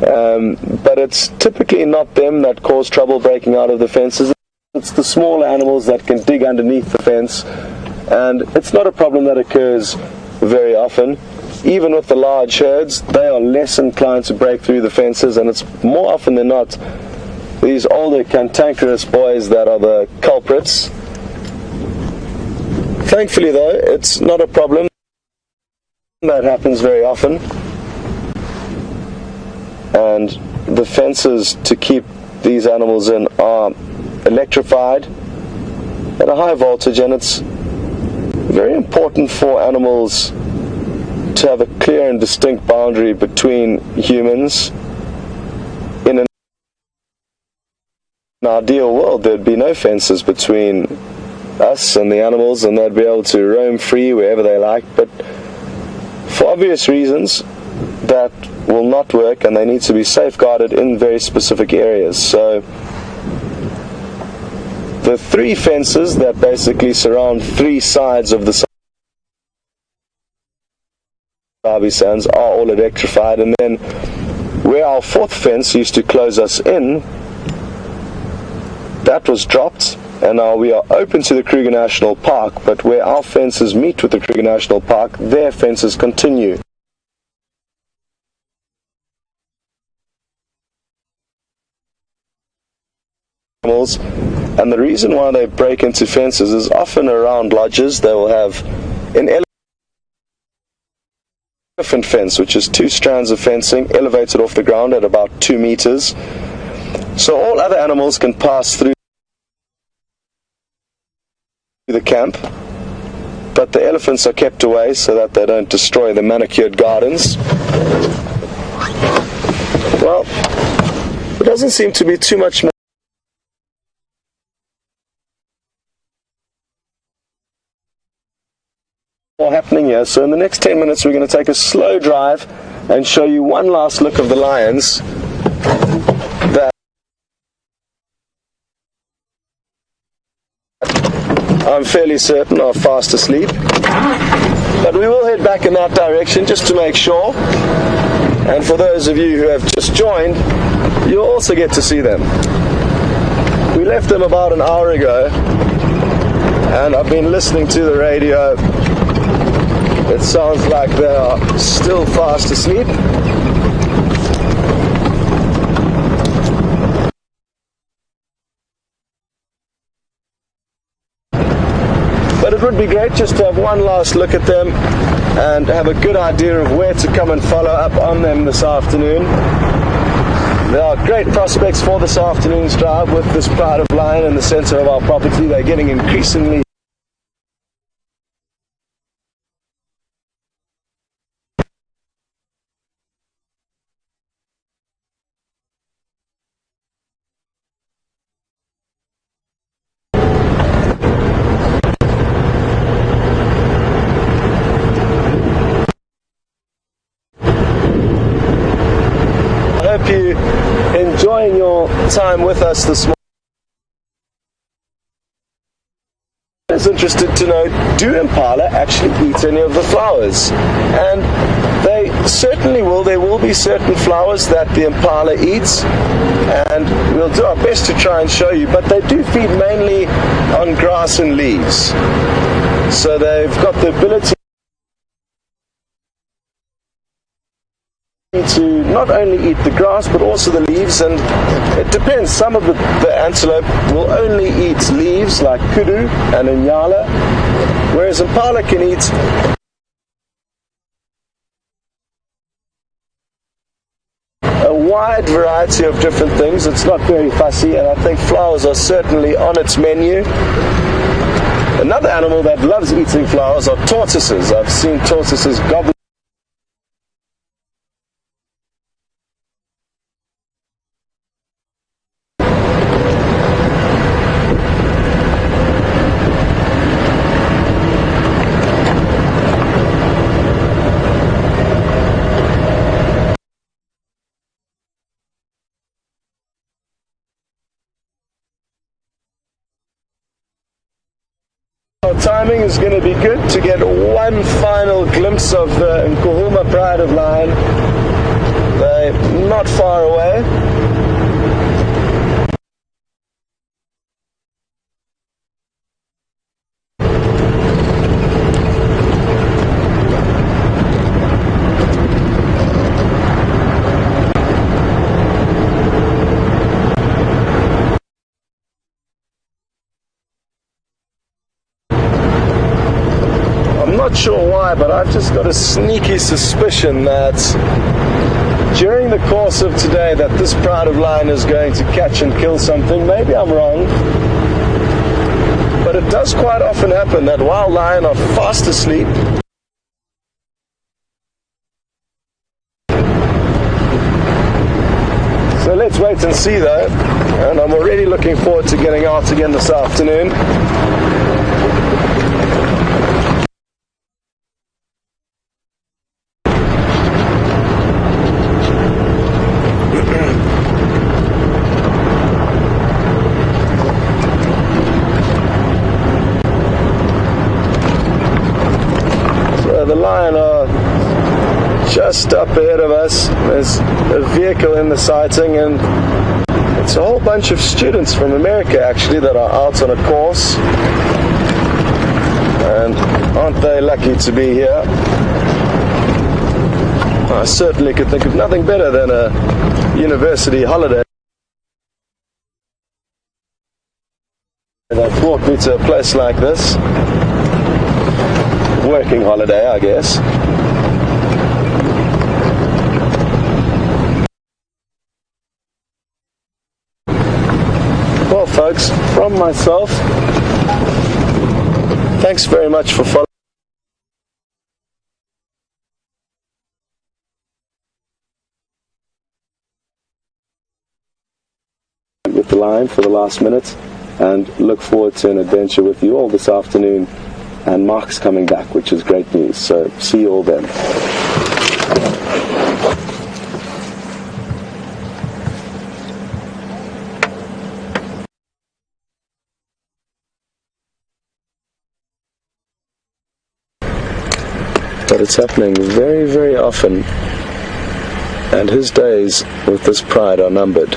but it's typically not them that cause trouble breaking out of the fences. It's the smaller animals that can dig underneath the fence, and it's not a problem that occurs very often. Even with the large herds, they are less inclined to break through the fences, and it's more often than not these older cantankerous boys that are the culprits. Thankfully though, it's not a problem that happens very often, and the fences to keep these animals in are electrified at a high voltage, and it's very important for animals to have a clear and distinct boundary between humans. In an ideal world, there'd be no fences between us and the animals, and they'd be able to roam free wherever they like, but for obvious reasons that will not work, and they need to be safeguarded in very specific areas. So the 3 fences that basically surround 3 sides of the Sabi sands are all electrified, and then where our 4th fence used to close us in, that was dropped, and now we are open to the Kruger National Park, but where our fences meet with the Kruger National Park, their fences continue. And the reason why they break into fences is often around lodges. They will have an elephant fence, which is 2 strands of fencing elevated off the ground at about 2 meters, so all other animals can pass through the camp, but the elephants are kept away so that they don't destroy the manicured gardens. Well, there doesn't seem to be too much more . happening here. So in the next 10 minutes we're going to take a slow drive and show you one last look of the lions that I'm fairly certain are fast asleep. But we will head back in that direction just to make sure. And for those of you who have just joined, you'll also get to see them. We left them about an hour ago, and I've been listening to the radio. It sounds like they are still fast asleep. But it would be great just to have one last look at them and have a good idea of where to come and follow up on them this afternoon. There are great prospects for this afternoon's drive with this pride of lion in the center of our property. They're getting increasingly you enjoying your time with us this morning. I was interested to know, do impala actually eat any of the flowers? And they certainly will. There will be certain flowers that the impala eats, and we'll do our best to try and show you, but they do feed mainly on grass and leaves. So they've got the ability to not only eat the grass but also the leaves, and it depends. Some of the antelope will only eat leaves like kudu and inyala, whereas impala can eat a wide variety of different things. It's not very fussy, and I think flowers are certainly on its menu. Another animal that loves eating flowers are tortoises. I've seen tortoises gobble timing is going to be good to get one final glimpse of the Nkuhuma pride of lion. They're not far away. Not sure why, but I've just got a sneaky suspicion that during the course of today that this pride of lion is going to catch and kill something. Maybe I'm wrong, but it does quite often happen that wild lion are fast asleep. So let's wait and see though, and I'm already looking forward to getting out again this afternoon. The lion are just up ahead of us. There's a vehicle in the sighting, and it's a whole bunch of students from America actually that are out on a course, and aren't they lucky to be here? I certainly could think of nothing better than a university holiday that brought me to a place like this. Working holiday, I guess. Well, folks, from myself, thanks very much for following. the line for the last minute, and look forward to an adventure with you all this afternoon And Mark's coming back, which is great news. So see you all then. But it's happening very, very often, and his days with this pride are numbered.